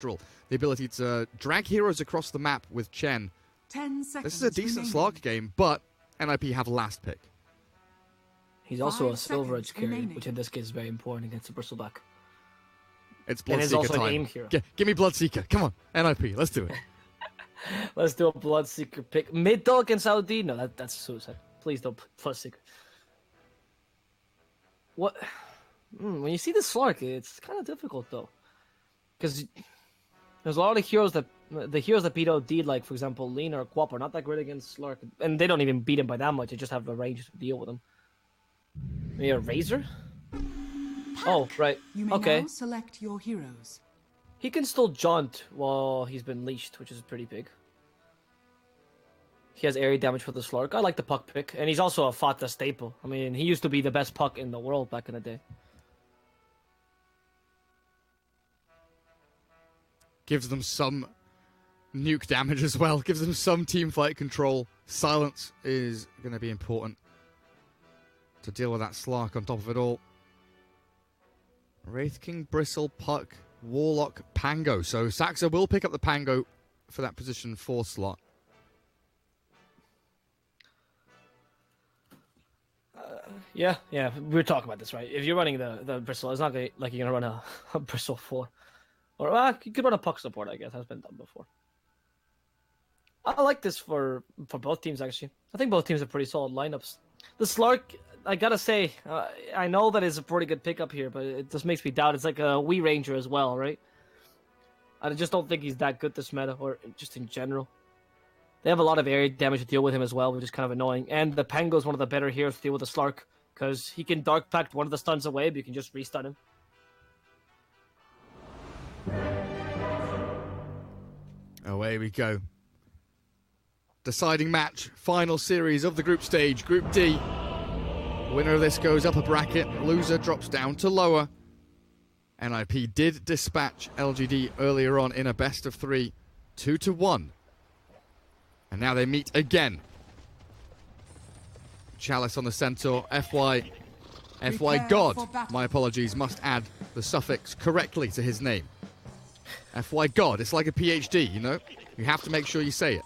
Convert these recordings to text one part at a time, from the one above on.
the ability to drag heroes across the map with Chen. 10 seconds. This is a decent Slark game, but NIP have last pick. He's also a 5 Silver Edge seconds carry, remaining. which in this case is very important against the Bristleback. It's And he's Bloodseeker also an time. aim hero. Give me Bloodseeker. Come on, NIP. Let's do it. Let's do a Bloodseeker pick. Mid though against Saudi? No, that's suicide. Please don't put Bloodseeker. What? When you see the Slark, it's kind of difficult though, because there's a lot of heroes that beat OD, like for example Lena or Quap, are not that great against Slark, and they don't even beat him by that much. They just have the range to deal with him. Maybe a Razor? Oh, right. You may Okay. now select your heroes. He can still jaunt while he's been leashed, which is pretty big. He has area damage for the Slark. I like the puck pick, and he's also a Fata staple. I mean, he used to be the best puck in the world back in the day. Gives them some nuke damage as well. Gives them some team fight control. Silence is going to be important to deal with that Slark on top of it all. Wraith King, Bristle, Puck, Warlock, Pango. So Saxa will pick up the Pango for that position 4 slot. Yeah, we were talking about this, right? If you're running the Bristle, it's not gonna, like you're going to run a Bristle 4. Or you could run a puck support, I guess. That's been done before. I like this for both teams, actually. I think both teams have pretty solid lineups. The Slark, I gotta say, I know that it's a pretty good pickup here, but it just makes me doubt. It's like a Wii Ranger as well, right? I just don't think he's that good this meta, or just in general. They have a lot of area damage to deal with him as well, which is kind of annoying. And the Pango is one of the better heroes to deal with the Slark, because he can Dark Pact one of the stuns away, but you can just restun him. Away we go. Deciding match, final series of the group stage, Group D. Winner of this goes up a bracket, loser drops down to lower. NIP did dispatch LGD earlier on in a best of 3, 2-1. And now they meet again. Chalice on the Centaur, FY God, my apologies, must add the suffix correctly to his name. FY God, it's like a PhD, you know? You have to make sure you say it.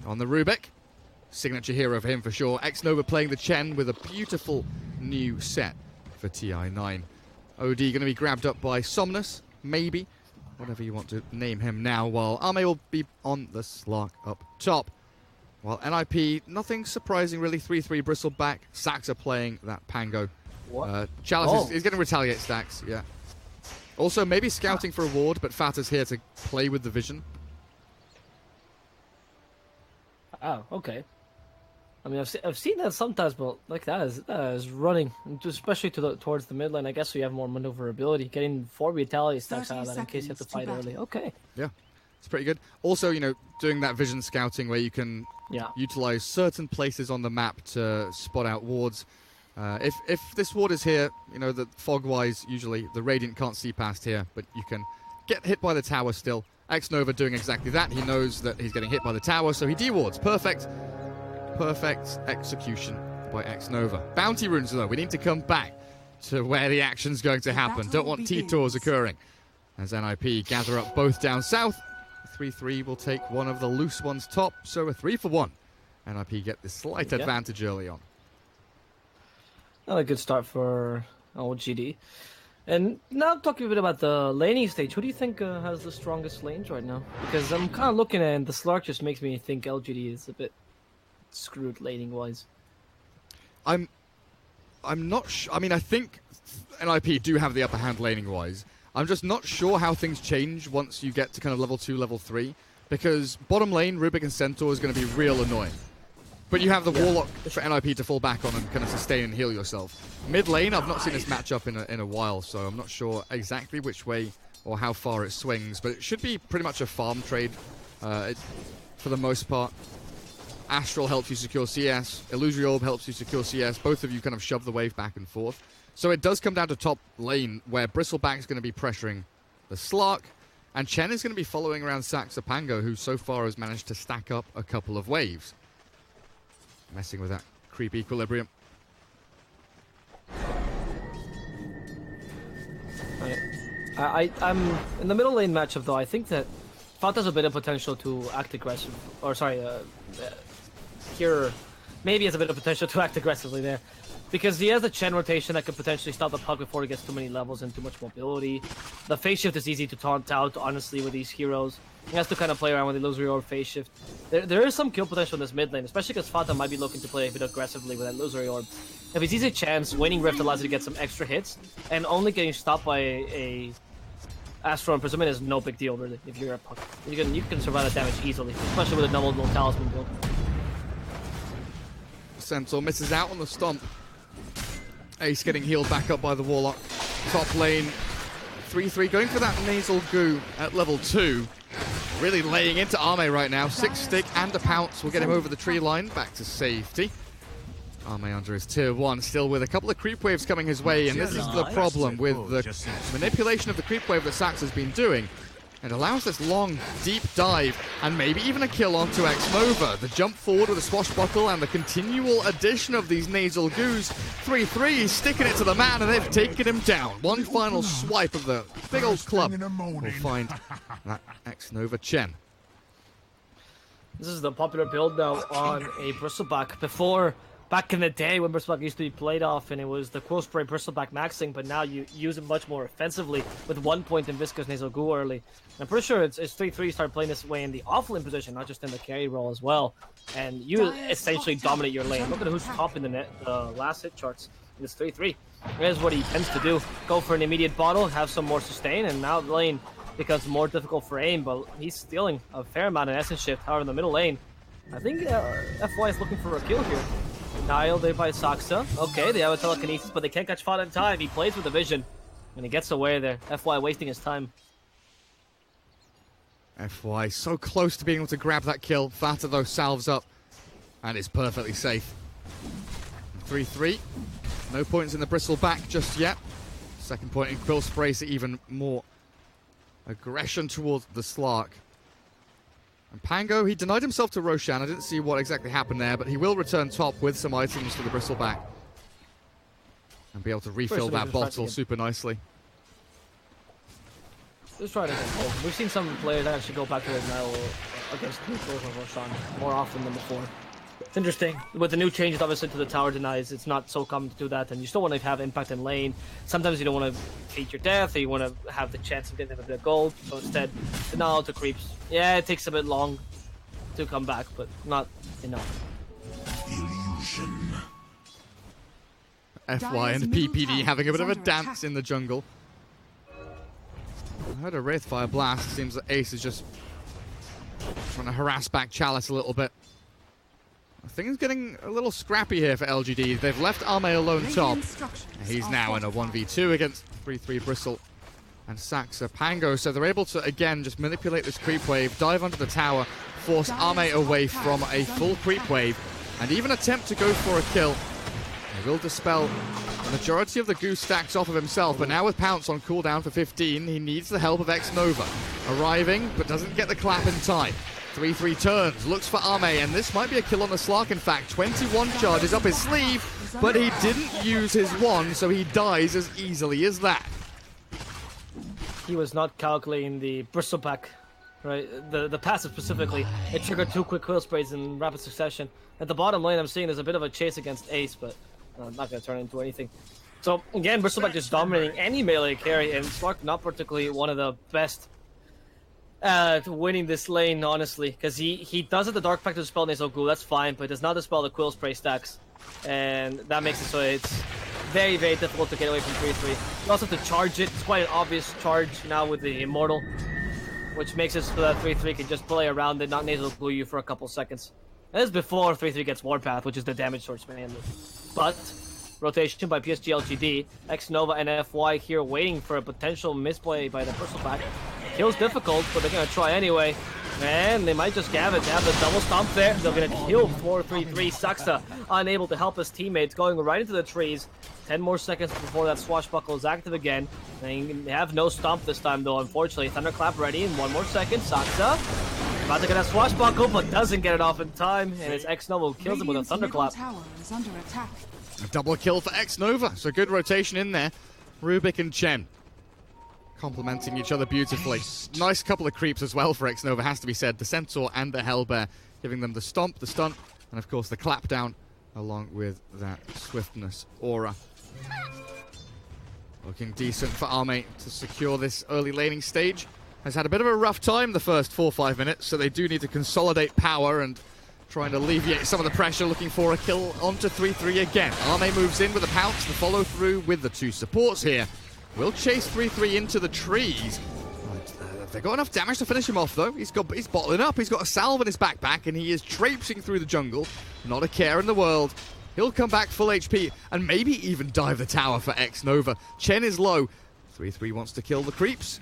On the Rubik, signature hero for him for sure. X-Nova playing the Chen with a beautiful new set for TI9. OD going to be grabbed up by Somnus, maybe. Whatever you want to name him now, while Ame will be on the Slark up top. While NIP, nothing surprising really, 3-3 Bristleback. Saxa playing that Pango. What? Chalice is going to retaliate stacks, yeah. Also, maybe scouting for a ward, but Fata's here to play with the vision. Oh, okay. I mean, I've seen that sometimes, but like that is running, especially towards the mid lane. I guess so you have more maneuverability, getting 4 retaliate stacks out of that in case you have to fight early. Okay. Yeah, it's pretty good. Also, you know, doing that vision scouting where you can utilize certain places on the map to spot out wards. If this ward is here, you know, that fog-wise, usually the Radiant can't see past here, but you can get hit by the tower still. X-Nova doing exactly that. He knows that he's getting hit by the tower, so he dewards. Perfect execution by X-Nova. Bounty runes, though. We need to come back to where the action's going to happen. Don't want T-Tours occurring. As NIP gather up both down south. 3-3 will take one of the loose ones top, so a 3-for-1. NIP get the slight advantage early on. Not a good start for LGD. And now talking a bit about the laning stage, who do you think has the strongest lanes right now? Because I'm kind of looking at it, and the Slark just makes me think LGD is a bit screwed laning-wise. I'm not sure. I mean, I think NIP do have the upper hand laning-wise. I'm just not sure how things change once you get to kind of level 2, level 3. Because bottom lane, Rubik and Centaur is going to be real annoying. But you have the Warlock for NIP to fall back on and kind of sustain and heal yourself. Mid lane, I've not seen this matchup in a while, so I'm not sure exactly which way or how far it swings. But it should be pretty much a farm trade for the most part. Astral helps you secure CS. Illusory Orb helps you secure CS. Both of you kind of shove the wave back and forth. So it does come down to top lane, where Bristleback is going to be pressuring the Slark. And Chen is going to be following around Saxa Pango, who so far has managed to stack up a couple of waves. Messing with that creep equilibrium. Right. I'm in the middle lane matchup though. I think that Fat has a bit of potential to act aggressive, or sorry, here maybe has a bit of potential to act aggressively there, because he has a Chen rotation that could potentially stop the puck before it gets too many levels and too much mobility. The phase shift is easy to taunt out, honestly, with these heroes. He has to kind of play around with the illusory orb phase shift. There is some kill potential in this mid lane, especially because Fata might be looking to play a bit aggressively with that illusory orb. If he sees a chance, waning rift allows you to get some extra hits, and only getting stopped by a Astro Imprisonment is no big deal, really. If you're a puck, you can survive that damage easily, especially with a double talisman build. Centaur misses out on the stomp. Ace getting healed back up by the Warlock. Top lane, 3-3 going for that nasal goo at level 2. Really laying into Arme right now. 6 stick and a pounce will get him over the tree line, back to safety. Arme under his tier 1, still with a couple of creep waves coming his way, and this is the problem with the manipulation of the creep wave that Sax has been doing. It allows this long, deep dive, and maybe even a kill onto X-Nova. The jump forward with a swashbuckle and the continual addition of these nasal goos. 3-3, sticking it to the man, and they've taken him down. One final swipe of the big old club will find that X-Nova Chen. This is the popular build now on a Bristleback. Back in the day when Bristleback used to be played off and it was the Quill Spray Bristleback maxing, but now you use it much more offensively with 1 point in Viscous Nasal Goo early. And I'm pretty sure it's 3-3 start playing this way in the offlane position, not just in the carry role as well. And you essentially dominate your lane. Look at who's top in the last hit charts. It's 3-3. Here's what he tends to do. Go for an immediate bottle, have some more sustain, and now the lane becomes more difficult for aim, but he's stealing a fair amount of essence shift. However, in the middle lane, I think FY is looking for a kill here. Denial there by Saksa. Okay, they have a telekinesis, but they can't catch Fat in time. He plays with the vision, and he gets away there. FY wasting his time. FY so close to being able to grab that kill. Fata, though, salves up and is perfectly safe. 3-3. No points in the Bristleback just yet. Second point in Quill Spray, so even more aggression towards the Slark. And Pango, he denied himself to Roshan. I didn't see what exactly happened there, but he will return top with some items for the Bristleback. And be able to refill that bottle super nicely. Just try to get home. We've seen some players actually go back to the metal against neutrals of Roshan more often than before. It's interesting. With the new changes, obviously, to the tower denies, it's not so common to do that, and you still want to have impact in lane. Sometimes you don't want to feed your death, or you want to have the chance of getting a bit of gold, so instead, denial to creeps. Yeah, it takes a bit long to come back, but not enough. Illusion. FY and PPD having a bit of a dance in the jungle. I heard a Wraithfire blast. Seems that Ace is just trying to harass back Chalice a little bit. Things getting a little scrappy here for LGD. They've left Arme alone top. He's now in a 1v2 against 3-3 Bristle and Saxa Pango. So they're able to, again, just manipulate this creep wave, dive under the tower, force Arme away from a full creep wave, and even attempt to go for a kill. They will dispel the majority of the goose stacks off of himself, but now with Pounce on cooldown for 15, he needs the help of X-Nova. Arriving, but doesn't get the clap in time. 3-3 turns, looks for Arme, and this might be a kill on the Slark, in fact. 21 charges up his sleeve, but he didn't use his one, so he dies as easily as that. He was not calculating the Bristleback, right? The passive specifically. It triggered 2 quick Quill Sprays in rapid succession. At the bottom lane, I'm seeing there's a bit of a chase against Ace, but not going to turn into anything. So, again, Bristleback just dominating any melee carry, and Slark not particularly one of the best winning this lane, honestly, because he does have the Dark Pact to dispel Nasal Ghoul, that's fine, but does not dispel the Quill Spray stacks, and that makes it so it's very, very difficult to get away from 3-3. You also have to charge it. It's quite an obvious charge now with the Immortal, which makes it so that 3-3 can just play around it, not Nasal Glue you for a couple seconds. And this is before 3-3 gets Warpath, which is the damage source mainly. But rotation by PSG LGD, X-Nova and FY here waiting for a potential misplay by the Bristleback. Kill's difficult, but they're going to try anyway. And they might just have it. They have the double stomp there. They're going to kill 4-3-3. Saksa unable to help his teammates, going right into the trees. 10 more seconds before that swashbuckle is active again. They have no stomp this time, though, unfortunately. Thunderclap ready in 1 more second. Saksa about to get a swashbuckle, but doesn't get it off in time. And it's X-Nova who kills him with a Thunderclap. A double kill for X-Nova. So good rotation in there. Rubik and Chen. complementing each other beautifully. Nice couple of creeps as well for Xnova, has to be said. The Centaur and the Hellbear, giving them the stomp, the stun, and of course the clap down, along with that swiftness aura. Looking decent for Arme to secure this early laning stage. Has had a bit of a rough time the first 4-5 minutes, so they do need to consolidate power and trying to alleviate some of the pressure, looking for a kill onto 3-3 again. Arme moves in with a pounce, the follow through with the two supports here. Will chase 3-3 into the trees. They've got enough damage to finish him off though. He's bottling up, he's got a salve in his backpack, and he is traipsing through the jungle. Not a care in the world. He'll come back full HP and maybe even dive the tower for Xnova. Chen is low. 3-3 wants to kill the creeps.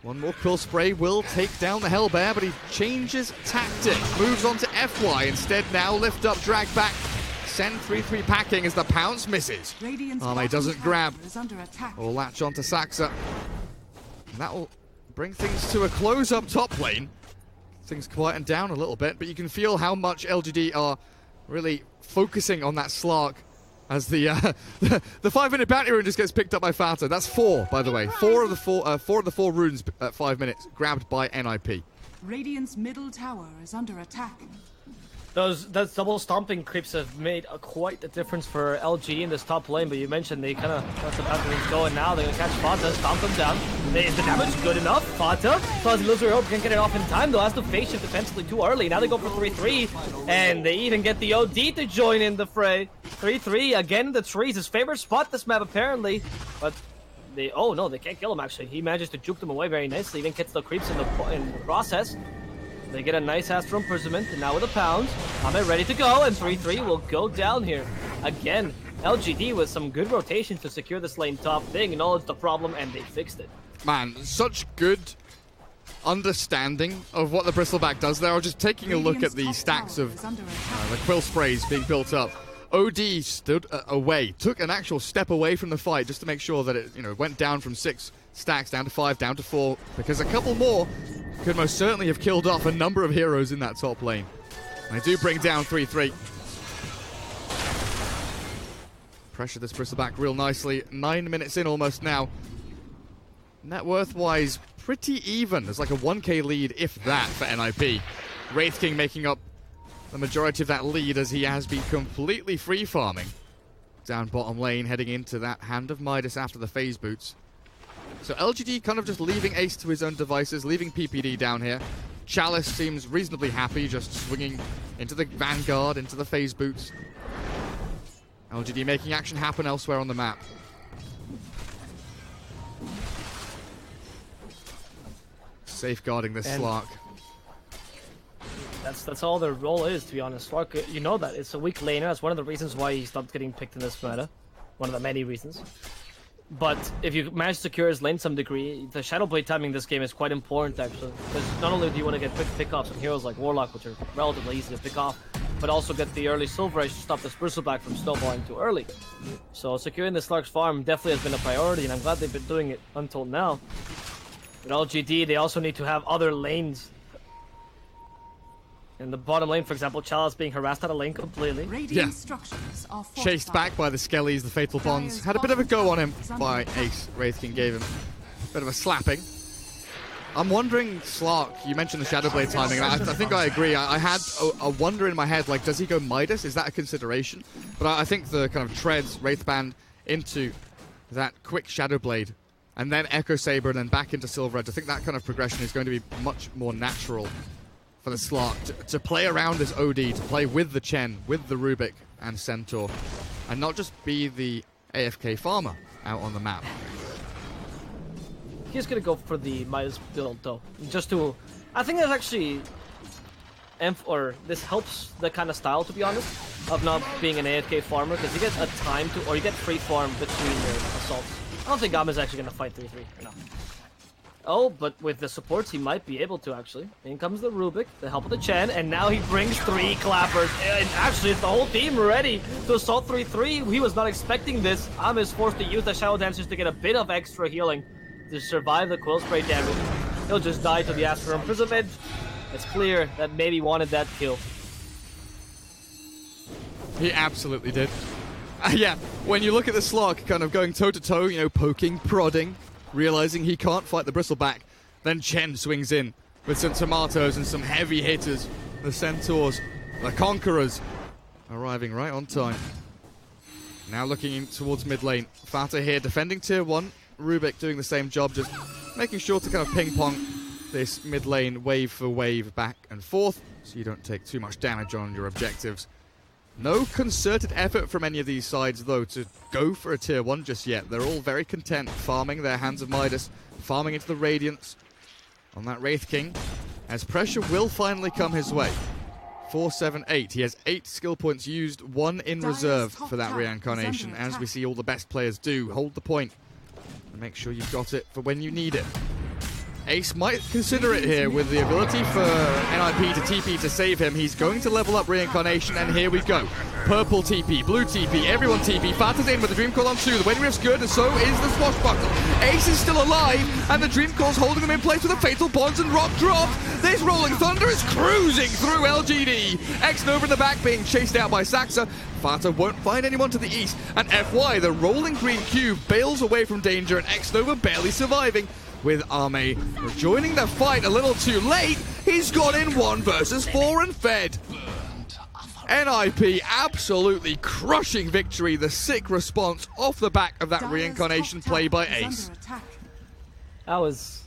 One more quill spray will take down the Hellbear, but he changes tactic. Moves on to FY instead now. Lift up, drag back. Send 3-3 packing as the pounce misses. Arme doesn't grab or latch onto Saxa. And that will bring things to a close up top lane. Things quieten down a little bit, but you can feel how much LGD are really focusing on that Slark as the 5-minute bounty rune just gets picked up by Fata. That's 4, by the way. 4 of the 4 runes at 5 minutes grabbed by NIP. Radiant's middle tower is under attack. Those double stomping creeps have made quite a difference for LG in this top lane, but you mentioned they kind of let the bounty runes go, and now they're going to catch Fata, stomp them down. Is the damage good enough? Fata, Fuzzy Loser Hope can't get it off in time, though, has to face shift defensively too early. Now they go for 3-3, and they even get the OD to join in the fray. 3-3, again in the trees, his favorite spot this map apparently, but they, oh no, they can't kill him actually. He manages to juke them away very nicely, even gets the creeps in the process. They get a nice Astral Imprisonment, and now with a pound, Ame ready to go, and 3-3 will go down here. Again, LGD with some good rotation to secure this lane top. They acknowledged the problem, and they fixed it. Man, such good understanding of what the Bristleback does there. I was just taking a look at the stacks of the quill sprays being built up. OD stood away, took an actual step away from the fight just to make sure that it, went down from 6 stacks down to 5, down to 4, because a couple more could most certainly have killed off a number of heroes in that top lane. And they do bring down 3-3. Pressure this Bristleback real nicely. 9 minutes in almost now. Net worth-wise, pretty even. There's like a 1k lead, if that, for NIP. Wraith King making up the majority of that lead as he has been completely free-farming. Down bottom lane, heading into that Hand of Midas after the phase boots. So LGD kind of just leaving Ace to his own devices, leaving PPD down here. Chalice seems reasonably happy, just swinging into the Vanguard, into the phase boots. LGD making action happen elsewhere on the map. Safeguarding this Slark. That's all their role is, to be honest. Slark, you know that. It's a weak laner. That's one of the reasons why he stopped getting picked in this meta. One of the many reasons. But if you manage to secure his lane to some degree, the Shadowblade timing in this game is quite important, actually. Because not only do you want to get quick pickoffs on heroes like Warlock, which are relatively easy to pick off, but also get the early Silver Age to stop this Bristleback from snowballing too early. So securing the Slark's farm definitely has been a priority, and I'm glad they've been doing it until now. With LGD, they also need to have other lanes. In the bottom lane, for example, Chalice being harassed out of lane completely. Yeah. Chased back by the Skellies, the Fatal Bonds. Had a bit of a go on him by Ace. Wraith King gave him a bit of a slapping. I'm wondering, Slark, you mentioned the Shadowblade timing. I think I agree. I had a wonder in my head, like, does he go Midas? Is that a consideration? But I think the kind of treads, Wraithband into that quick Shadowblade, and then Echo Saber, and then back into Silver Edge. I think that kind of progression is going to be much more natural for the Slark to play around this OD, to play with the Chen, with the Rubik and Centaur, and not just be the AFK farmer out on the map. He's gonna go for the Midas build though, just to. I think that's actually, this helps the kind of style, to be honest, of not being an AFK farmer, because you get a time to, or you get free farm between your assaults. I don't think Gama's actually gonna fight 3-3 or not. Oh, but with the supports, he might be able to, actually. In comes the Rubik, the help of the Chen, and now he brings 3 clappers. And actually, it's the whole team ready to assault 3-3. He was not expecting this. Am is forced to use the Shadow Dancers to get a bit of extra healing to survive the Quill Spray damage. He'll just die to the Astral Imprisonment. It's clear that maybe wanted that kill. He absolutely did. Yeah, when you look at the Slark kind of going toe-to-toe, poking, prodding, realizing he can't fight the Bristleback. Then Chen swings in with some tomatoes and some heavy hitters. The Centaurs, the Conquerors, arriving right on time. Now looking in towards mid lane. Fata here defending tier 1. Rubik doing the same job, just making sure to kind of ping pong this mid lane wave for wave back and forth so you don't take too much damage on your objectives. No concerted effort from any of these sides though to go for a tier 1 just yet. They're all very content farming their Hands of Midas, farming into the Radiance on that Wraith King, as pressure will finally come his way. 4, 7, 8. He has 8 skill points used, 1 in reserve for that reincarnation, as we see all the best players do. Hold the point and make sure you've got it for when you need it. Ace might consider it here with the ability for NIP to TP to save him. He's going to level up reincarnation, and here we go. Purple TP, blue TP, everyone TP. Fata's in with the Dream Call on 2. The Waiting Rift's good, and so is the Swashbuckle. Ace is still alive, and the Dream Call's holding them in place with a Fatal Bonds and Rock Drop. This Rolling Thunder is cruising through LGD. X-Nova in the back being chased out by Saxa. Fata won't find anyone to the east, and FY, the rolling green cube, bails away from danger, and X-Nova barely surviving, with Arme joining the fight a little too late. He's gone in 1 versus 4 and fed. NIP absolutely crushing victory. The sick response off the back of that reincarnation play by Ace. That was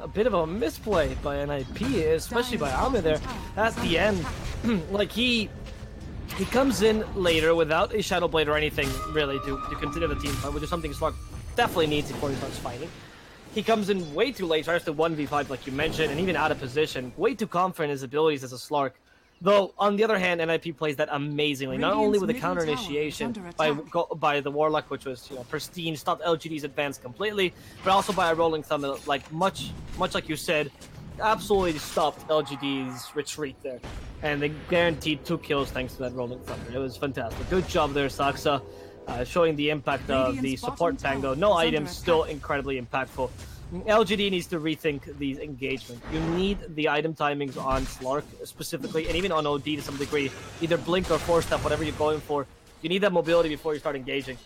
a bit of a misplay by NIP, especially by Arme there at the end. Like he comes in later without a Shadow Blade or anything really to continue the team fight, which is something Slark definitely needs before he starts fighting. He comes in way too late, tries to 1v5 like you mentioned, and even out of position. Way too confident in his abilities as a Slark. Though, on the other hand, NIP plays that amazingly. Not only with the counter initiation by the Warlock, which was pristine, stopped LGD's advance completely, but also by a Rolling Thunder, like much like you said, absolutely stopped LGD's retreat there. And they guaranteed 2 kills thanks to that Rolling Thunder. It was fantastic. Good job there, Saxa. Showing the impact of the support tango. No items, still incredibly impactful. LGD needs to rethink these engagements. You need the item timings on Slark specifically, and even on OD to some degree. Either blink or 4-step, whatever you're going for. You need that mobility before you start engaging.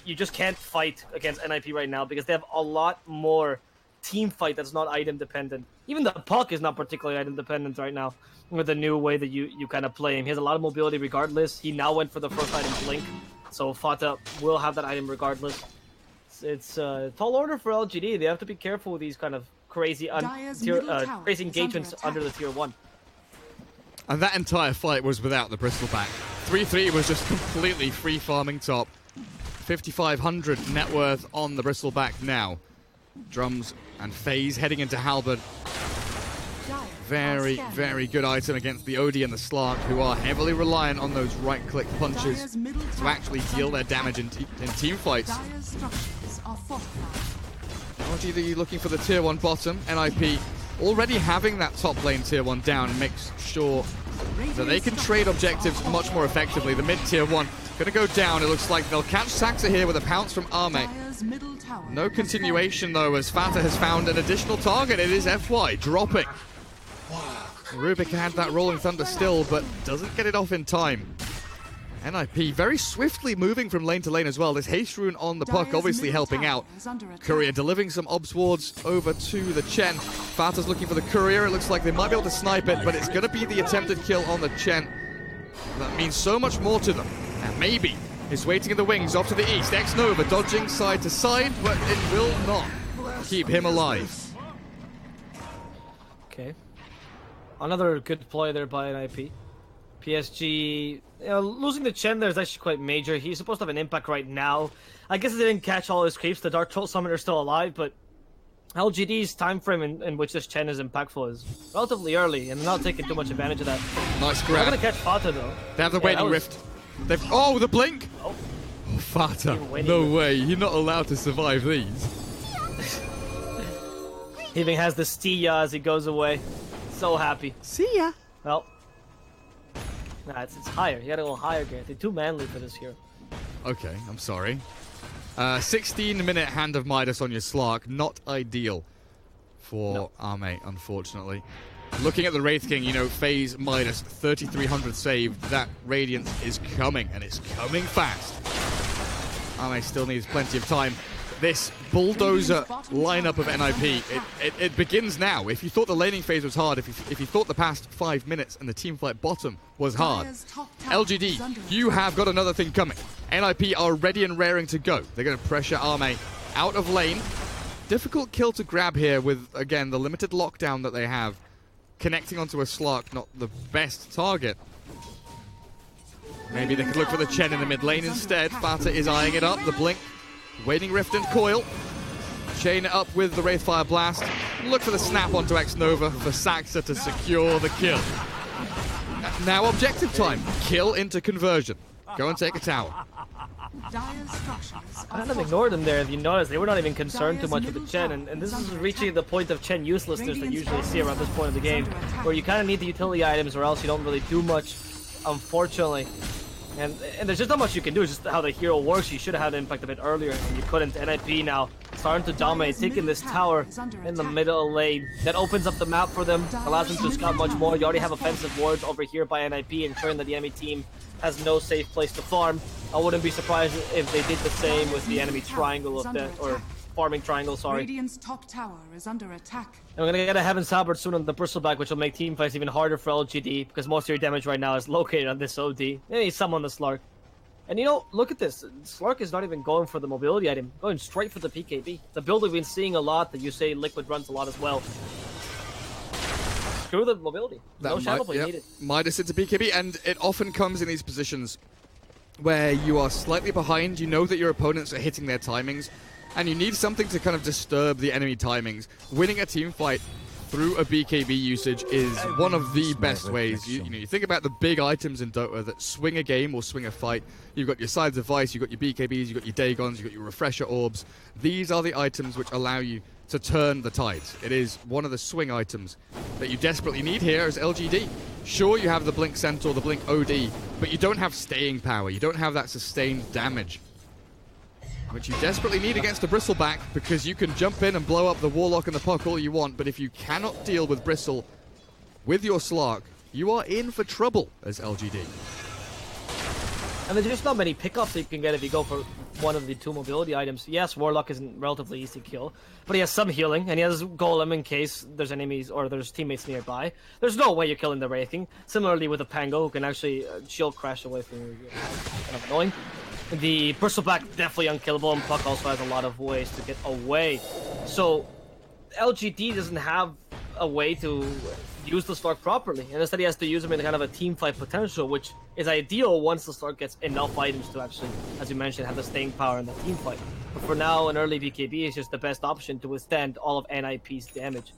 You just can't fight against NIP right now because they have a lot more team fight that's not item dependent. Even the puck is not particularly item dependent right now with the new way that you kind of play him. He has a lot of mobility regardless. He now went for the first item blink. So Fata will have that item regardless. It's a tall order for LGD. They have to be careful with these kind of crazy crazy engagements under the tier 1. And that entire fight was without the Bristleback. 3-3 was just completely free farming top. 5,500 net worth on the Bristleback now. Drums and FaZe heading into Halberd. Very, very good item against the OD and the Slark, who are heavily reliant on those right-click punches to actually deal their damage in team fights. LGD looking for the tier 1 bottom. NIP already having that top lane tier 1 down makes sure that they can trade objectives much more effectively. The mid tier 1 going to go down. It looks like they'll catch Saxa here with a pounce from Arme. No continuation though, as Fata has found an additional target. It is FY dropping. Rubik had that Rolling Thunder still, but doesn't get it off in time. NIP very swiftly moving from lane to lane as well. This haste rune on the puck obviously helping out. Courier delivering some obs wards over to the Chen. Fata's looking for the Courier. It looks like they might be able to snipe it, but it's going to be the attempted kill on the Chen. That means so much more to them. And maybe is waiting in the wings off to the east. X-Nova dodging side to side, but it will not keep him alive. Okay. Another good play there by NIP. PSG, losing the Chen there is actually quite major. He's supposed to have an impact right now. I guess they didn't catch all his creeps. The Dark Troll Summoner is still alive, but LGD's time frame in which this Chen is impactful is relatively early, and they're not taking too much advantage of that. Nice They're grab. going to catch Fata, though. They have the Waiting Rift. Oh, the blink! Oh. Oh, Fata. No way. You're not allowed to survive these. He even has the Stia as he goes away. So happy. See ya. Well, nah, it's higher. You gotta go higher, Gareth. They're too manly for this here. Okay, I'm sorry. 16-minute Hand of Midas on your Slark. Not ideal for Arme, unfortunately. Looking at the Wraith King, FaZe Midas, 3,300 saved. That Radiance is coming, and it's coming fast. Arme still needs plenty of time. this bulldozer lineup of NIP, it begins now. If you thought the laning phase was hard, if you thought the past 5 minutes and the teamfight bottom was hard, LGD, you have got another thing coming. NIP are ready and raring to go. They're going to pressure Arme out of lane. Difficult kill to grab here with, again, the limited lockdown that they have. Connecting onto a Slark, not the best target. Maybe they could look for the Chen in the mid lane instead. Fata is eyeing it up. The Blink, waiting Rift and Coil. Chain it up with the Wraithfire Blast. Look for the snap onto X-Nova for Saxa to secure the kill. Now objective time. Kill into conversion. Go and take a tower. I kind of ignored them there. If you notice, they were not even concerned too much with the Chen, and this is reaching the point of Chen uselessness that you usually see around this point of the game, where you kind of need the utility items or else you don't really do much, unfortunately. And there's just not much you can do. It's just how the hero works. You should have had an impact a bit earlier, and you couldn't. NIP now starting to dominate, taking this tower in the middle lane. That opens up the map for them, allows them to scout much more. You already have offensive wards over here by NIP, ensuring that the enemy team has no safe place to farm. I wouldn't be surprised if they did the same with the enemy triangle of the, or farming triangle, sorry. Radiant's top tower is under attack. And we're gonna get a Heaven's Halberd soon on the Bristleback, which will make teamfights even harder for LGD, because most of your damage right now is located on this OD. Maybe some on the Slark. And you know, look at this. Slark is not even going for the mobility item, going straight for the PKB. The build we've been seeing a lot that you say Liquid runs a lot as well. Screw the mobility. No shadow play needed. Midas into BKB, and it often comes in these positions where you are slightly behind, you know that your opponents are hitting their timings, and you need something to kind of disturb the enemy timings. Winning a team fight through a BKB usage is one of the best ways. You think about the big items in Dota that swing a game or swing a fight. You've got your Sides of Ice, you've got your BKBs, you've got your Dagons, you've got your Refresher Orbs. These are the items which allow you to turn the tides. It is one of the swing items that you desperately need here as LGD. Sure, you have the Blink Centaur, the Blink OD, but you don't have staying power. You don't have that sustained damage, which you desperately need against the Bristleback, because you can jump in and blow up the Warlock and the Puck all you want, but if you cannot deal with Bristle with your Slark, you are in for trouble as LGD. And there's just not many pickups that you can get if you go for one of the two mobility items. Yes, Warlock is a relatively easy kill, but he has some healing, and he has Golem in case there's enemies or there's teammates nearby. There's no way you're killing the Wraithing. Similarly with a Pango, who can actually shield crash away from you. Kind of annoying. The Bristleback, definitely unkillable, and Puck also has a lot of ways to get away. So, LGD doesn't have a way to use the Slark properly, and instead he has to use them in kind of a team fight potential, which is ideal once the Slark gets enough items to actually, as you mentioned, have the staying power in the team fight. But for now, an early BKB is just the best option to withstand all of NIP's damage.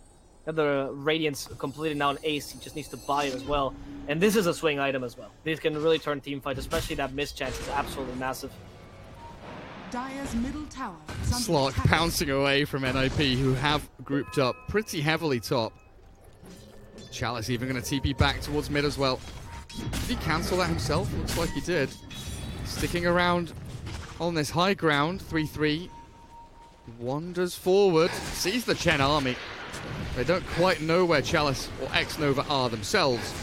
And the Radiance completed now an ace, he just needs to buy it as well. And this is a swing item as well. These can really turn team fight, especially that miss chance is absolutely massive. Dire's middle tower is under Slark attack. pouncing away from NIP, who have grouped up pretty heavily top. Chalice even going to TP back towards mid as well. Did he cancel that himself? Looks like he did. Sticking around on this high ground, 3-3. Wanders forward, sees the Chen army. They don't quite know where Chalice or X-Nova are themselves.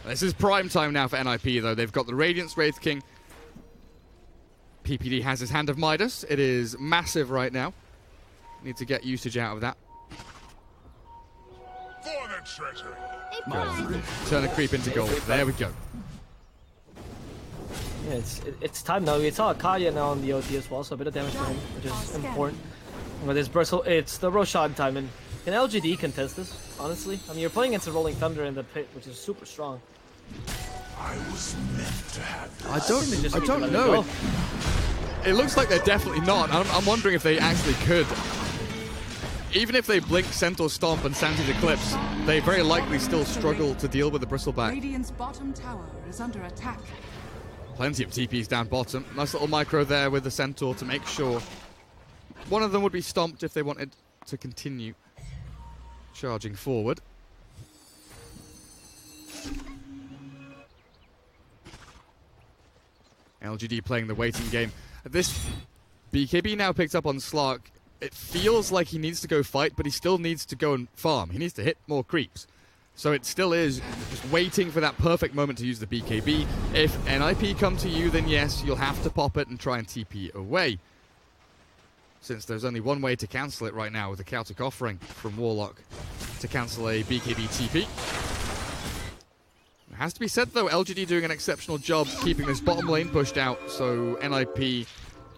This is prime time now for NIP though. They've got the Radiance Wraith King. PPD has his Hand of Midas. It is massive right now. Need to get usage out of that. For the treasure. Turn a creep into gold. There we go. Yeah, it's time now. We saw Kaya now on the OT as well, so a bit of damage to him, which is important. With this Bristle, it's the Roshan time, and can LGD contest this, honestly? I mean, you're playing against a Rolling Thunder in the pit, which is super strong. I was meant to have this. I don't know. It looks like they're definitely not. I'm wondering if they actually could. Even if they blink Centaur Stomp and Sandy's Eclipse, they very likely still struggle to deal with the Bristleback. Radiant's bottom tower is under attack. Plenty of TPs down bottom. Nice little micro there with the Centaur to make sure one of them would be stomped if they wanted to continue charging forward. LGD playing the waiting game. This BKB now picked up on Slark. It feels like he needs to go fight, but he still needs to go and farm. He needs to hit more creeps. So it still is just waiting for that perfect moment to use the BKB. If NIP come to you, then yes, you'll have to pop it and try and TP away. since there's only one way to cancel it right now with a Celtic offering from Warlock to cancel a BKB TP. It has to be said, though, LGD doing an exceptional job keeping this bottom lane pushed out, so NIP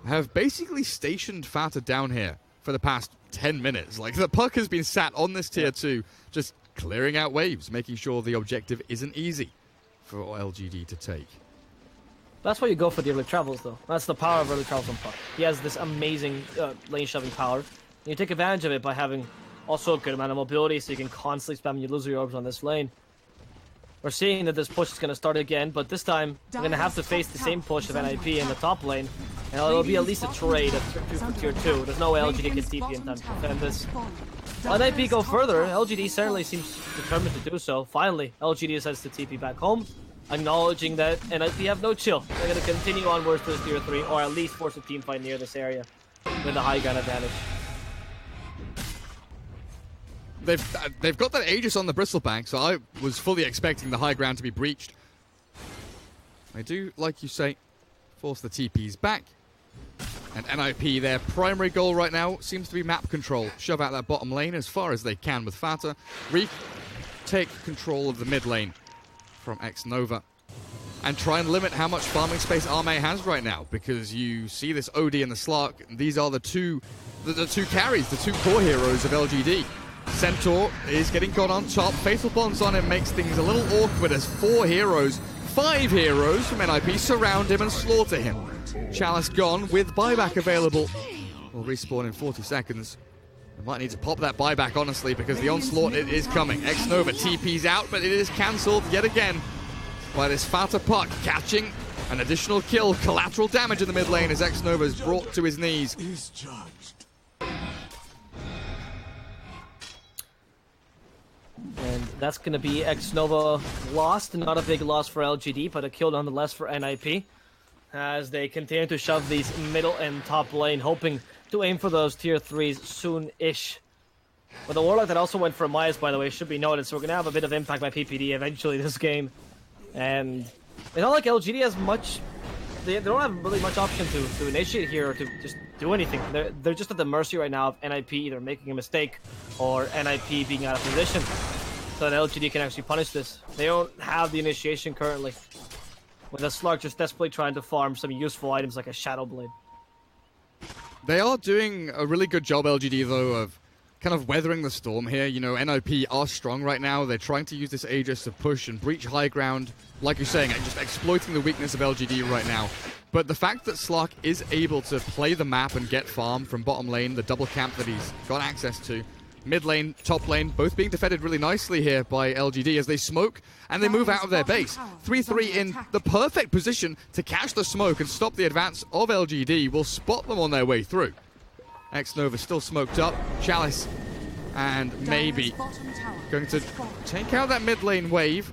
have basically stationed Fata down here for the past 10 minutes. Like, the puck has been sat on this tier 2, just clearing out waves, making sure the objective isn't easy for LGD to take. That's why you go for the early travels, though. That's the power of early travels on puck. He has this amazing lane shoving power. And you take advantage of it by having also a good amount of mobility, so you can constantly spam your illusory orbs on this lane. We're seeing that this push is going to start again, but this time we're going to have to face the same push of NIP in the top lane. And it'll be at least a trade of tier 2 for tier 2. There's no way LGD can TP in time to defend this. While NIP go further, LGD certainly seems determined to do so. Finally, LGD decides to TP back home, acknowledging that NIP have no chill. They're going to continue onwards to this tier 3, or at least force a team fight near this area with a high ground advantage. They've got that Aegis on the Bristlebank, so I was fully expecting the high ground to be breached. They do, like you say, force the TPs back. And NIP, their primary goal right now seems to be map control. Shove out that bottom lane as far as they can with Fata. Take control of the mid lane from X-Nova. And try and limit how much farming space Arme has right now, because you see this OD and the Slark. These are the two carries, the two core heroes of LGD. Centaur is getting got on top. Fatal Bonds on him makes things a little awkward as 5 heroes from NIP surround him and slaughter him. Chalice gone with buyback available. Will respawn in 40 seconds. We might need to pop that buyback, honestly, because the onslaught it is coming. X-Nova TP's out, but it is cancelled yet again by this Fata puck catching an additional kill. Collateral damage in the mid lane as X-Nova is brought to his knees. Is judged. And that's going to be X-Nova lost. Not a big loss for LGD, but a kill nonetheless for NIP. As they continue to shove these middle and top lane, hoping to aim for those tier 3s soon-ish. But the Warlock that also went for Myas, by the way, should be noted. So we're going to have a bit of impact by PPD eventually this game. And it's not like LGD has much... They don't have really much option to initiate here or to just do anything. They're just at the mercy right now of NIP either making a mistake or NIP being out of position. So that LGD can actually punish this. They don't have the initiation currently, with a Slark just desperately trying to farm some useful items like a Shadow Blade. They are doing a really good job, LGD, though, of kind of weathering the storm here. You know, NIP are strong right now. They're trying to use this Aegis to push and breach high ground. Like you're saying, just exploiting the weakness of LGD right now. But the fact that Slark is able to play the map and get farm from bottom lane, the double camp that he's got access to, mid lane, top lane, both being defended really nicely here by LGD as they smoke and they move out of their base. 3-3 in the perfect position to catch the smoke and stop the advance of LGD. Will spot them on their way through. X-Nova still smoked up. Chalice and maybe going to take out that mid lane wave.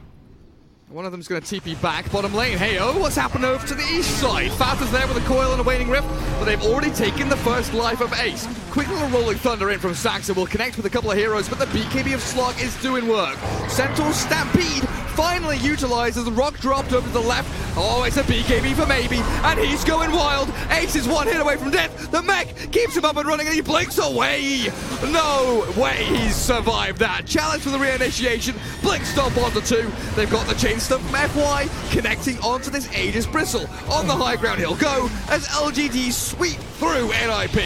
One of them's going to TP back. Bottom lane, hey, oh, what's happened over to the east side? Fata's there with a coil and a waning rift, but they've already taken the first life of Ace. Quick little rolling thunder in from Saxa will connect with a couple of heroes, but the BKB of Slug is doing work. Centaur Stampede finally utilized as the rock dropped over to the left. Oh, it's a BKB for maybe, and he's going wild. Ace is one hit away from death. The mech keeps him up and running, and he blinks away. No way he's survived that. Challenge for the reinitiation. Blink stop onto 2. They've got the chain stump from FY connecting onto this Aegis Bristle. On the high ground he'll go as LGD sweep through NIP.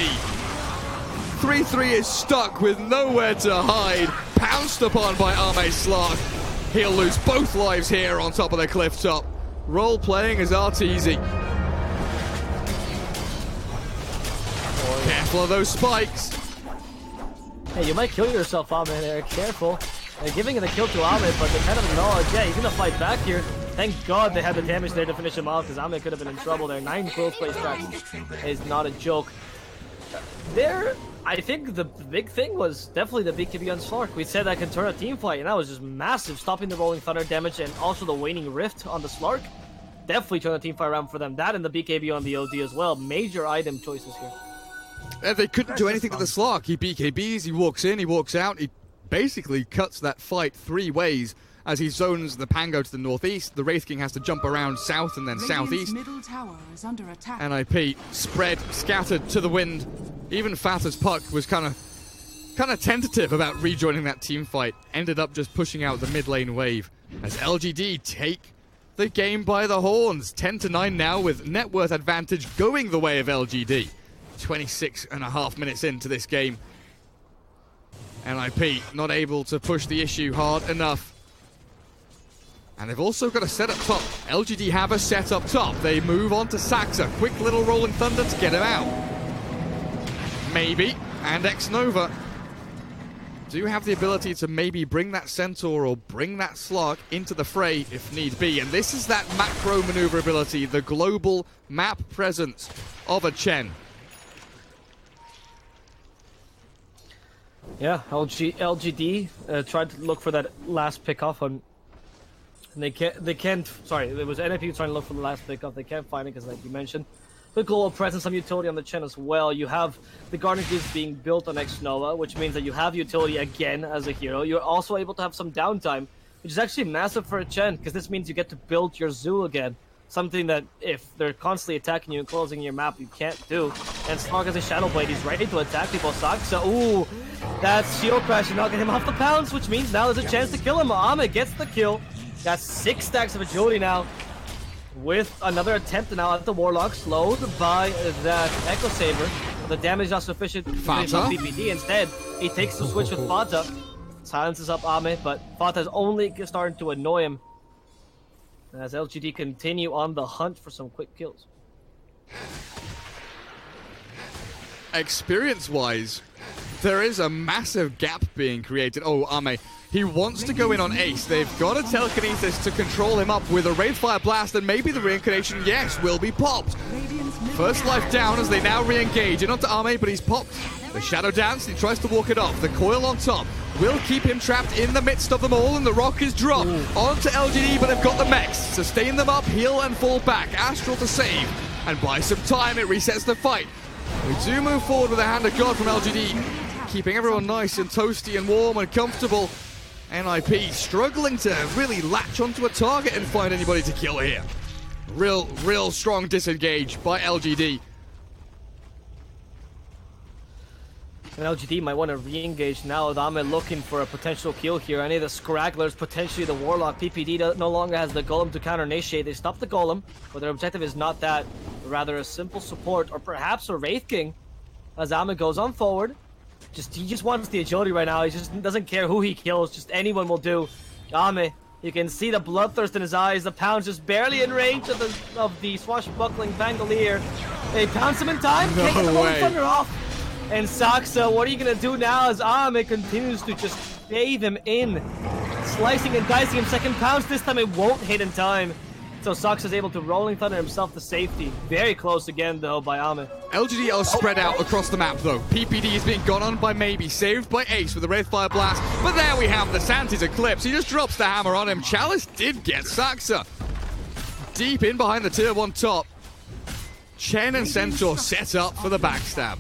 3-3 is stuck with nowhere to hide. Pounced upon by Arme Slark. He'll lose both lives here on top of the cliff top. Role playing is arteezy. Careful of those spikes. Hey, you might kill yourself, Ahmed there. Careful. They're giving the kill to Ahmed, but they kind of acknowledge, yeah, he's gonna fight back here. Thank God they had the damage there to finish him off, because Ahmed could have been in trouble there. 9 close play strikes is not a joke. There, I think the big thing was definitely the BKB on Slark. We said that can turn a team fight, and that was just massive, stopping the rolling thunder damage and also the waning rift on the Slark. Definitely turn the team fight around for them. That and the BKB on the OD as well. Major item choices here. They couldn't do anything to the Slark. He BKBs, he walks in, he walks out, he basically cuts that fight 3 ways as he zones the Pango to the northeast. The Wraith King has to jump around south and then southeast. Middle tower is under attack. NIP spread, scattered to the wind. Even Fatah's puck was kind of tentative about rejoining that team fight. Ended up just pushing out the mid lane wave as LGD take the game by the horns. 10-9 now with net worth advantage going the way of LGD. 26.5 minutes into this game. NIP not able to push the issue hard enough. And they've also got a set up top. LGD have a set up top. They move on to Saxa. Quick little rolling thunder to get him out. Maybe. And X-Nova do have the ability to maybe bring that Centaur or bring that Slark into the fray if need be. And this is that macro maneuverability, the global map presence of a Chen. Yeah, LGD tried to look for that last pickoff on. And they can't. Sorry, it was NIP trying to look for the last pickoff. They can't find it because, like you mentioned, the global presence, some utility on the Chen as well. You have the Guardian Goose being built on X-Nova, which means that you have utility again as a hero. You're also able to have some downtime, which is actually massive for a Chen, because this means you get to build your zoo again. Something that if they're constantly attacking you and closing your map, you can't do. And Slark has a Shadow Blade, he's ready to attack people. Saxa, ooh, that's Shield Crash knocking him off the pounce, which means now there's a chance to kill him. Ahmed gets the kill. Got 6 stacks of agility now, with another attempt now at the Warlock, slowed by that Echo Saber. The damage is not sufficient to finish off PPD. Instead, he takes the switch with Fata. Silences up Ahmed, but Fata is only starting to annoy him as LGD continue on the hunt for some quick kills. Experience-wise, there is a massive gap being created. Oh, Ame, he wants to go in on Ace. They've got a Telekinesis to control him up with a Wraithfire Blast, and maybe the Reincarnation, yes, will be popped. First life down as they now re-engage. In onto Ame, but he's popped. The Shadow Dance, he tries to walk it off. The coil on top will keep him trapped in the midst of them all, and the rock is dropped onto LGD, but they've got the mechs. Sustain them up, heal and fall back. Astral to save, and by some time it resets the fight. We do move forward with a Hand of God from LGD, keeping everyone nice and toasty and warm and comfortable. NIP struggling to really latch onto a target and find anybody to kill here. Real strong disengage by LGD. And LGD might want to re-engage now with Ahmed looking for a potential kill here. Any of the Scragglers, potentially the Warlock. PPD no longer has the Golem to counter-initiate. They stop the Golem, but their objective is not that, but rather a simple support, or perhaps a Wraith King, as Ahmed goes on forward. He just wants the agility right now. He just doesn't care who he kills, just anyone will do. Ahmed, you can see the bloodthirst in his eyes. The pound's just barely in range of the swashbuckling Pangolier. They pounce him in time, can't get the Golden Thunder off. And Saxa, what are you going to do now as Ahmed continues to just bathe him in? Slicing and dicing him, second pounce, this time it won't hit in time. So Saxa is able to Rolling Thunder himself to safety. Very close again though by Ahmed. LGD are spread out across the map though. PPD is being gone on by Maybe, saved by Ace with the Wraithfire Blast. But there we have the Santi's Eclipse. He just drops the hammer on him. Chalice did get Saxa deep in behind the tier 1 top. Chen and Centaur set up for the backstab.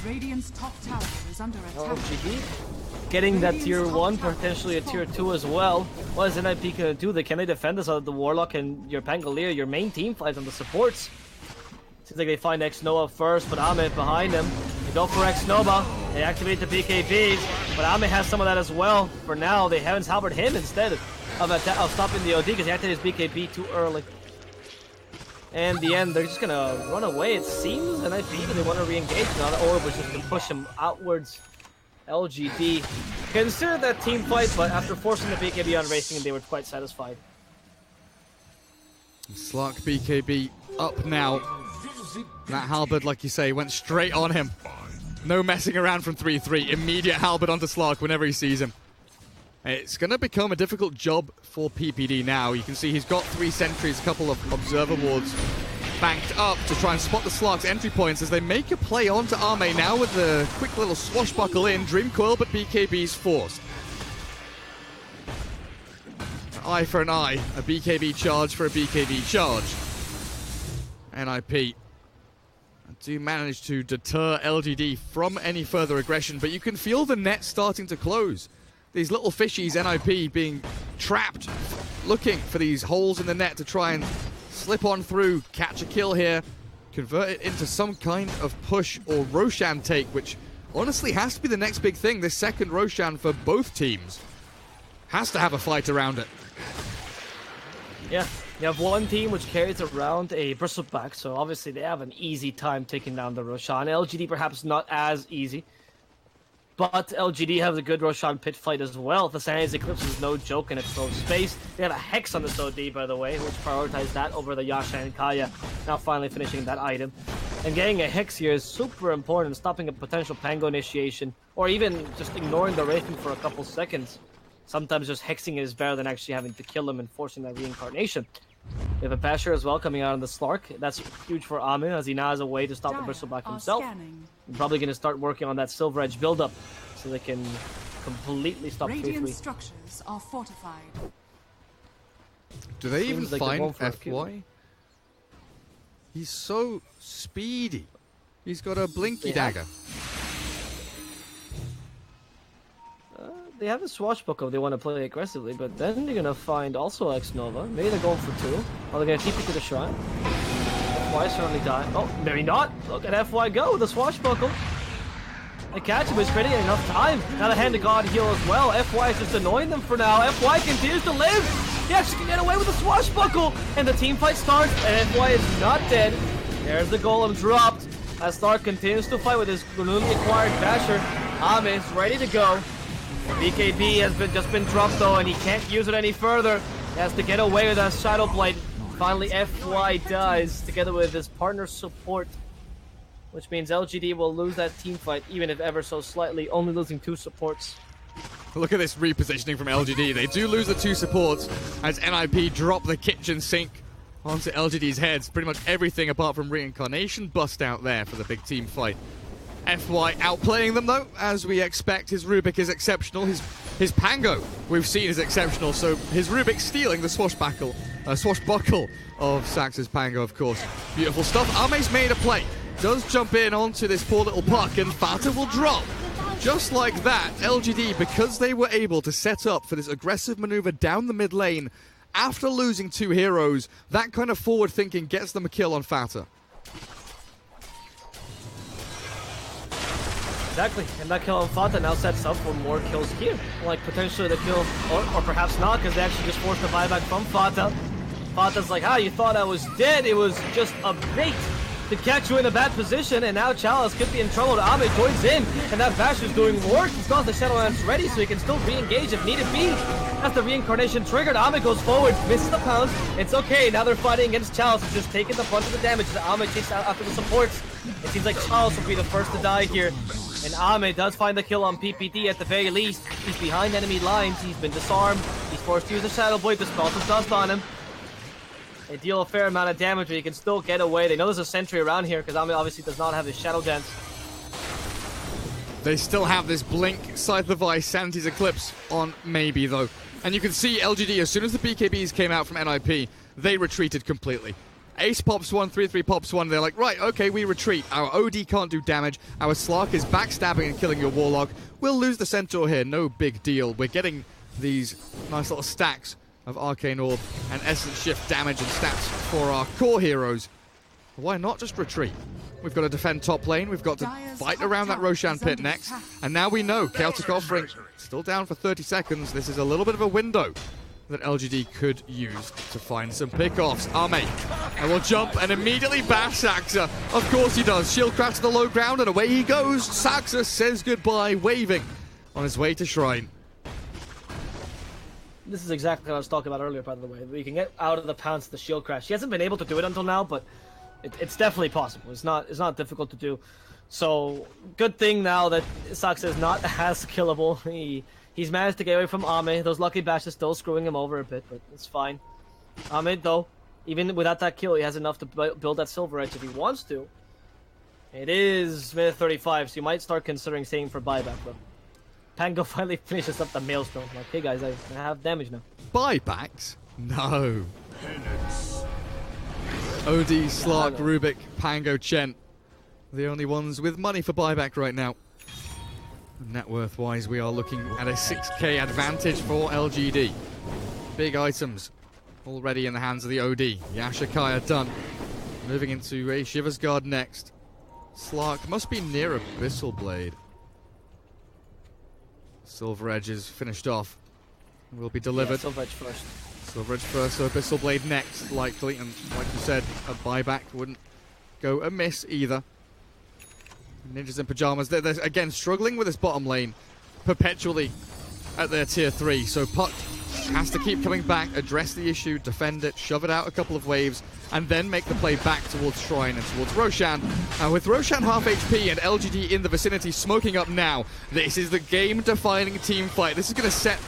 Radiant's top tower is under attack. LGD getting that tier 1, potentially a tier 2 as well. What is NIP gonna do? Can they defend this out of the Warlock and your Pangolier, your main team fights on the supports? Seems like they find X-Nova first, but Ahmed behind them. They go for X-Nova. They activate the BKBs, but Ahmed has some of that as well. For now, they haven't halbered him instead of stopping the OD because he activated his BKB too early. And in the end, they're just gonna run away, it seems, and I think they want to re-engage. Now the orb was just to push him outwards. LGD considered that team fight, but after forcing the BKB on Racing, they were quite satisfied. Slark BKB up now. That halberd, like you say, went straight on him. No messing around from 3-3. Immediate halberd onto Slark whenever he sees him. It's going to become a difficult job for PPD now. You can see he's got 3 sentries, a couple of observer wards banked up to try and spot the Slark's entry points as they make a play onto Ame now with the quick little swashbuckle in. Dream Coil, but BKB's forced. An eye for an eye. A BKB charge for a BKB charge. NIP do manage to deter LGD from any further aggression, but you can feel the net starting to close. These little fishies, NIP, being trapped, looking for these holes in the net to try and slip on through, catch a kill here. convert it into some kind of push or Roshan take, which honestly has to be the next big thing. This second Roshan for both teams has to have a fight around it. Yeah, you have one team which carries around a bristleback, so obviously they have an easy time taking down the Roshan. LGD perhaps not as easy, but LGD has a good Roshan pit fight as well. The Sandy's Eclipse is no joke in its own space. They have a Hex on this OD, by the way, which prioritized that over the Yasha and Kaya, now finally finishing that item. And getting a Hex here is super important, stopping a potential Pango initiation, or even just ignoring the Wraithen for a couple seconds. Sometimes just hexing is better than actually having to kill him and forcing that reincarnation. We have a Basher as well coming out on the Slark. That's huge for Amin, as he now has a way to stop the Bristleback himself. I'm probably going to start working on that Silver Edge build-up so they can completely stop 3-3. Radiant structures are fortified. Do they even Seems like find they're going for a FY? He's so speedy. He's got a blinky dagger. They have a Swashbuckle if they want to play aggressively, but then they're going to find also X-Nova. Maybe they're going for 2. Or they're going to keep it to the shrine. FY certainly died. Oh, maybe not. Look at FY go with the Swashbuckle. They catch him, he's creating enough time. Now the Hand of God heal as well. FY is just annoying them for now. FY continues to live. He actually can get away with the Swashbuckle. And the team fight starts, and FY is not dead. There's the Golem dropped. As Stark continues to fight with his newly acquired Basher. Ame is ready to go. BKB has just been dropped though, and he can't use it any further. He has to get away with that Shadow Blade. Finally, FY dies together with his partner support, which means LGD will lose that team fight, even if ever so slightly, only losing 2 supports. Look at this repositioning from LGD. They do lose the 2 supports as NIP drop the kitchen sink onto LGD's heads. Pretty much everything apart from Reincarnation bust out there for the big team fight. FY outplaying them though, as we expect. His Rubik is exceptional. His Pango we've seen is exceptional. So his Rubik stealing the swashbuckle of Sax's Pango, of course. Beautiful stuff. Ame's made a play. Does jump in onto this poor little puck, and Fata will drop. Just like that, LGD, because they were able to set up for this aggressive maneuver down the mid lane after losing 2 heroes, that kind of forward thinking gets them a kill on Fata. Exactly, and that kill on Fata now sets up for more kills here. Like, potentially the kill, or perhaps not, because they actually just forced the buyback from Fata. Fata's like, you thought I was dead? It was just a bait to catch you in a bad position, and now Chalice could be in trouble. Ame joins in, and that Basher's doing work. He's got the Shadowlands ready, so he can still re-engage if needed be. As the reincarnation triggered, Ame goes forward, misses the pounce. It's okay, now they're fighting against Chalice, who's just taking the brunt of the damage that Ame takes out after the supports. It seems like Chalice will be the first to die here. And Ame does find the kill on PPD at the very least. He's behind enemy lines, he's been disarmed. He's forced to use a Shadow Blade to spell some dust on him. They deal a fair amount of damage, but he can still get away. They know there's a sentry around here, because Ame obviously does not have his Shadow Dance. They still have this Blink, Scythe of Ice, Sanity's Eclipse on maybe, though. And you can see LGD, as soon as the BKBs came out from NIP, they retreated completely. Ace pops 1, 3-3 pops 1, they're like, right, okay, we retreat. Our OD can't do damage, our Slark is backstabbing and killing your Warlock. We'll lose the Centaur here, no big deal. We're getting these nice little stacks of Arcane Orb and Essence Shift damage and stats for our core heroes. Why not just retreat? We've got to defend top lane, we've got to fight around that Roshan pit next, and now we know Celtic Offering still down for 30 seconds. This is a little bit of a window that LGD could use to find some pickoffs. Ame, and will jump and immediately bash Saxa. Of course he does. Shieldcraft to the low ground, and away he goes. Saxa says goodbye, waving on his way to Shrine. This is exactly what I was talking about earlier, by the way. We can get out of the pounce of the shield crash. He hasn't been able to do it until now, but it's definitely possible. It's not difficult to do. So, good thing now that Saxa is not as killable. He's managed to get away from Ame. Those lucky bashes still screwing him over a bit, but it's fine. Ame, though, even without that kill, he has enough to build that Silver Edge if he wants to. It is minute 35, so you might start considering staying for buyback, but Pango finally finishes up the Maelstrom. Like, hey guys, I have damage now. Buybacks? No. OD, Slark, Rubik, Pango, Chen. The only ones with money for buyback right now. Net worth wise, we are looking at a 6k advantage for LGD. Big items already in the hands of the OD. Yasha Kaya done. Moving into a Shiver's Guard next. Slark must be near Abyssal Blade. Silver Edge is finished off. Will be delivered. Yeah, Silver Edge first. Silver Edge first, so Abyssal Blade next, likely. And like you said, a buyback wouldn't go amiss either. Ninjas in Pajamas, they're again struggling with this bottom lane perpetually at their tier 3. So Puck has to keep coming back, address the issue, defend it, shove it out a couple of waves, and then make the play back towards Shrine and towards Roshan. With Roshan half HP and LGD in the vicinity smoking up now, this is the game-defining team fight. This is going to set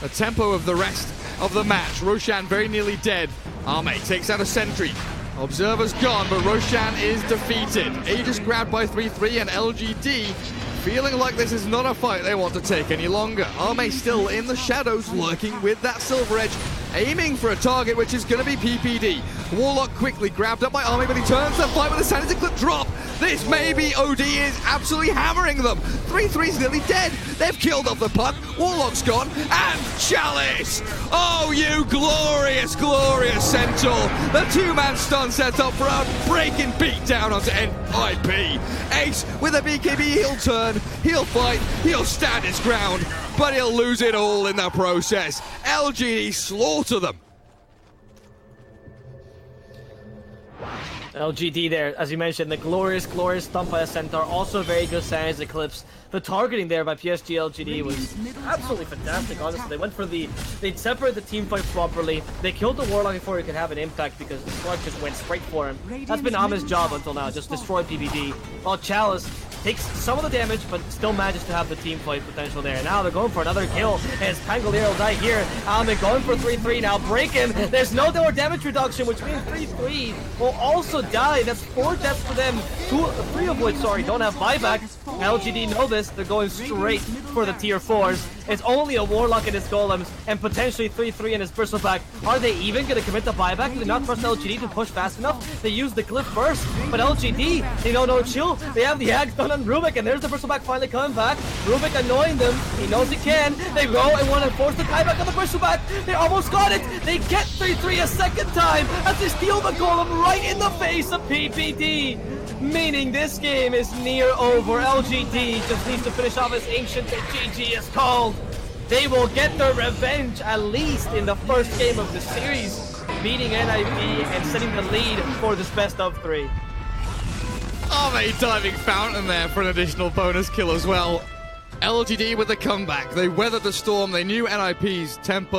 the tempo of the rest of the match. Roshan very nearly dead. Arme takes out a sentry. Observer's gone, but Roshan is defeated. Aegis grabbed by 3-3 and LGD feeling like this is not a fight they want to take any longer. Arme still in the shadows, lurking with that Silver Edge, aiming for a target which is going to be PPD. Warlock quickly grabbed up by Arme, but he turns the fight with a Sanity Clip drop. This may be OD is absolutely hammering them. 3-3's nearly dead. They've killed off the Puck. Warlock's gone, and Chalice! Oh, you glorious, glorious Centaur. The two-man stun set up for a breaking beatdown onto NIP. Ace with a BKB, he'll turn, he'll fight, he'll stand his ground, but he'll lose it all in the process. LGD slaughter them. LGD there, as you mentioned, the glorious stomp by a Centaur, also very good Sands Eclipse. The targeting there by PSG LGD was absolutely fantastic, honestly. They'd separate the team fight properly. They killed the Warlock before he could have an impact because the Slug just went straight for him. That's been Ame's job until now, just destroy PBD. While Chalice takes some of the damage, but still manages to have the team fight potential there. Now they're going for another kill, as Pangolier will die here. Ame going for 3-3 now, break him. There's no more damage reduction, which means 3-3 will also die. That's 4 deaths for them, 3 of which, don't have buyback. LGD know this, they're going straight for the tier 4s. It's only a Warlock and his Golems, and potentially 3-3 in his Bristleback. Are they even going to commit the buyback? Do they not trust LGD to push fast enough? They use the Glyph first, but LGD, they know no chill. They have the Axe done on Rubik, and there's the Bristleback finally coming back. Rubik annoying them. He knows he can. They go and want to force the buyback on the Bristleback. They almost got it. They get 3-3 a second time as they steal the Golem right in the face of PPD. Meaning this game is near over. LGD just needs to finish off his Ancient and GG is called. They will get their revenge at least in the first game of the series, beating NIP and setting the lead for this best of 3. Arme diving fountain there for an additional bonus kill as well. LGD with the comeback. They weathered the storm. They knew NIP's tempo